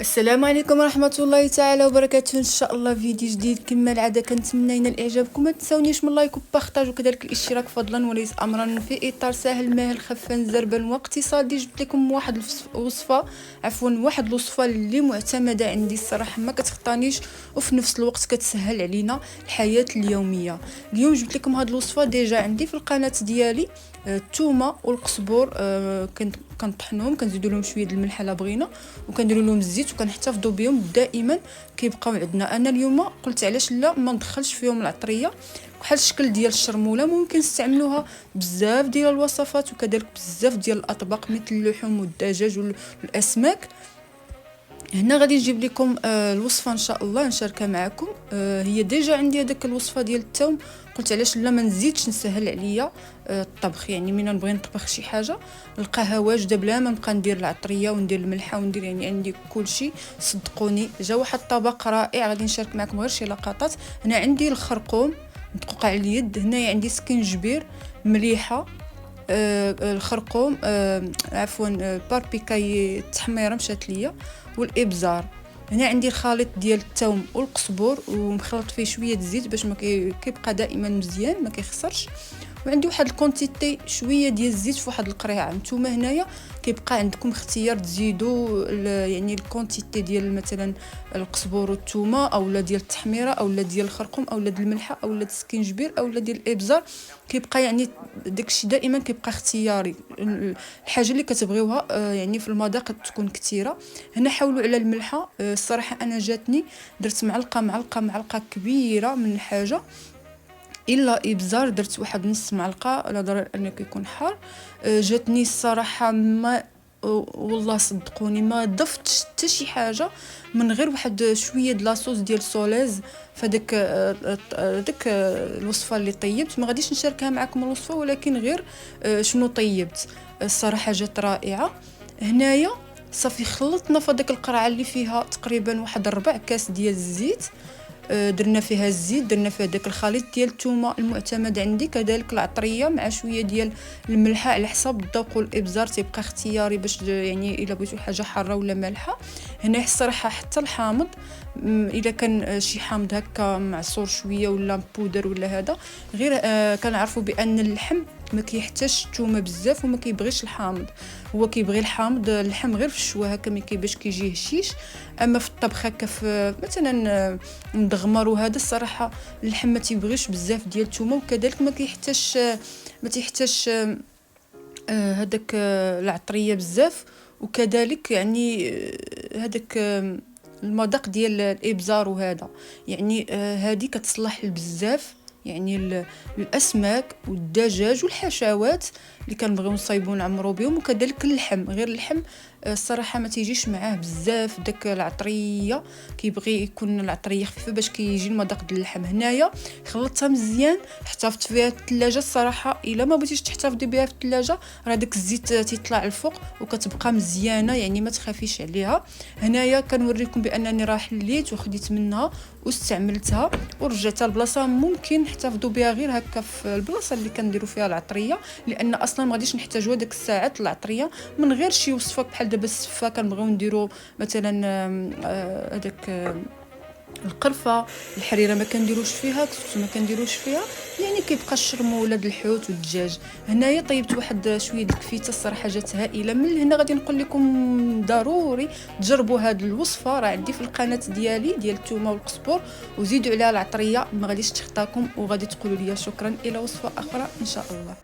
السلام عليكم ورحمه الله تعالى وبركاته. ان شاء الله فيديو جديد كما العاده. كنتمنى ينال اعجابكم، ما تنساونيش من لايك وبارطاج وكذلك الاشتراك فضلا وليس امرا، في اطار سهل ماهل خفان زربان واقتصادي. جبت لكم واحد الوصفه اللي معتمده عندي الصراحه، ما كتخطانيش وفي نفس الوقت كتسهل علينا الحياه اليوميه. اليوم جبت لكم هذه الوصفه ديجا عندي في القناه ديالي. الثومه والقزبور كنطحنوهم، كنزيدوا لهم شويه الملح الا بغينا، وكنديروا لهم الزيت وكنحتفظوا بهم دائما كيبقاو عندنا. انا اليوم قلت علاش لا ما ندخلش فيهم العطريه بحال الشكل ديال الشرموله، ممكن نستعملوها بزاف ديال الوصفات وكذلك بزاف ديال الاطباق مثل اللحوم والدجاج والاسماك. هنا غادي نجيب لكم الوصفه ان شاء الله نشاركها معكم. هي ديجا عندي هذيك الوصفه ديال الثوم، قلت علاش لا ما نزيدش نسهل عليا الطبخ. يعني ملي نبغي نطبخ شي حاجه نلقاها واجده بلا ما نبقى ندير العطريه وندير الملحه وندير يعني عندي كلشي. صدقوني جا واحد الطبق رائع غادي نشارك معكم غير شي لقطات. هنا عندي الخرقوم مدقوق على اليد، هنايا عندي سكينجبير، مليحه، الخرقوم، عفوا الباربيكاي التحميره مشات ليا، والابزار. هنا عندي الخليط ديال الثوم والقزبور ومخلط فيه شويه زيت باش ما كيبقى دائما مزيان ما كيخسرش. وعندي واحد الكونتيتي شويه ديال الزيت في واحد القريعه. نتوما هنايا كيبقى عندكم اختيار تزيدوا يعني الكونتيتي ديال مثلا القزبور والثومه اولا ديال التحميره اولا ديال الخرقوم اولا ديال الملحه اولا ديال السكينجبير اولا ديال الابزار. كيبقى يعني داكشي دائما كيبقى اختياري، الحاجه اللي كتبغيوها يعني في المذاق تكون كثيره. هنا حاولوا على الملحه، الصراحه انا جاتني درت معلقه كبيره من الحاجه، الا ابزار درت واحد نص معلقه، لا ضرر انه يكون حار. جاتني الصراحه ما والله صدقوني ما ضفتش حتى شي حاجه من غير واحد شويه د لاصوص ديال سوليز فداك داك الوصفه اللي طيبت. ما غاديش نشاركها معكم الوصفه، ولكن غير شنو طيبت. الصراحه جات رائعه. هنايا صافي خلطنا في داك القرعه اللي فيها تقريبا واحد 4 كاس ديال الزيت، درنا فيها الزيت، درنا فيها داك الخليط ديال الثومه المعتمد عندي، كذلك العطريه مع شويه ديال الملحه على حسب الذوق، والابزار تيبقى اختياري باش يعني الا بغيتو حاجه حاره ولا مالحه. هنا الصراحه حتى الحامض الا كان شي حامض هكا معصور شويه ولا بودر ولا هذا غير كنعرفوا بان اللحم ما كيحتاجش الثومه بزاف وما كيبغيش الحامض، هو كيبغي الحامض اللحم غير في الشوا هكا ما كيباش كيجيه هشيش. اما في الطبخ هكا في مثلا مدغمر وهذا الصراحه اللحم ما تيبغيش بزاف ديال الثومه، وكذلك ما تيحتاجش هذاك العطريه بزاف، وكذلك يعني هذاك المذاق ديال الابزار وهذا يعني هذه كتصلح بزاف يعني الاسماك والدجاج والحشوات اللي كنبغيو نصايبو نعمرو بهم، وكذلك اللحم. غير اللحم الصراحه ما تيجيش معاه بزاف داك العطريه، كيبغي يكون العطريه خفيفه باش كيجي المذاق ديال اللحم. هنايا خلطتها مزيان، احتفظت فيها في الثلاجه. الصراحه الا ما بغيتيش تحتفظي بها في الثلاجه راه داك الزيت تيطلع الفوق وكتبقى مزيانه، يعني ما تخافيش عليها. هنايا كنوريكم بانني راه حليت وخديت منها واستعملتها ورجعتها لبلاصه ممكن نحتفظوا بها غير هكا في البلاصه اللي كنديروا فيها العطريه، لان اصلا ما غاديش نحتاجوا داك الساعات العطريه من غير شي وصفه بحال دابا السفه كنبغيو نديروا مثلا هذاك القرفه الحريره ما كنديروش فيها، كسكسو ما كنديروش فيها، يعني كيبقى الشرموله د الحوت والدجاج. هنايا طيبت واحد شويه د الكفيته الصراحه جات هائله. من هنا غادي نقول لكم ضروري تجربوا هذه الوصفه، راه عندي في القناه ديالي ديال الثومه والقزبور، وزيدوا عليها العطريه ما غاديش تخطاكم، وغادي تقولوا لي شكرا. الى وصفه اخرى ان شاء الله.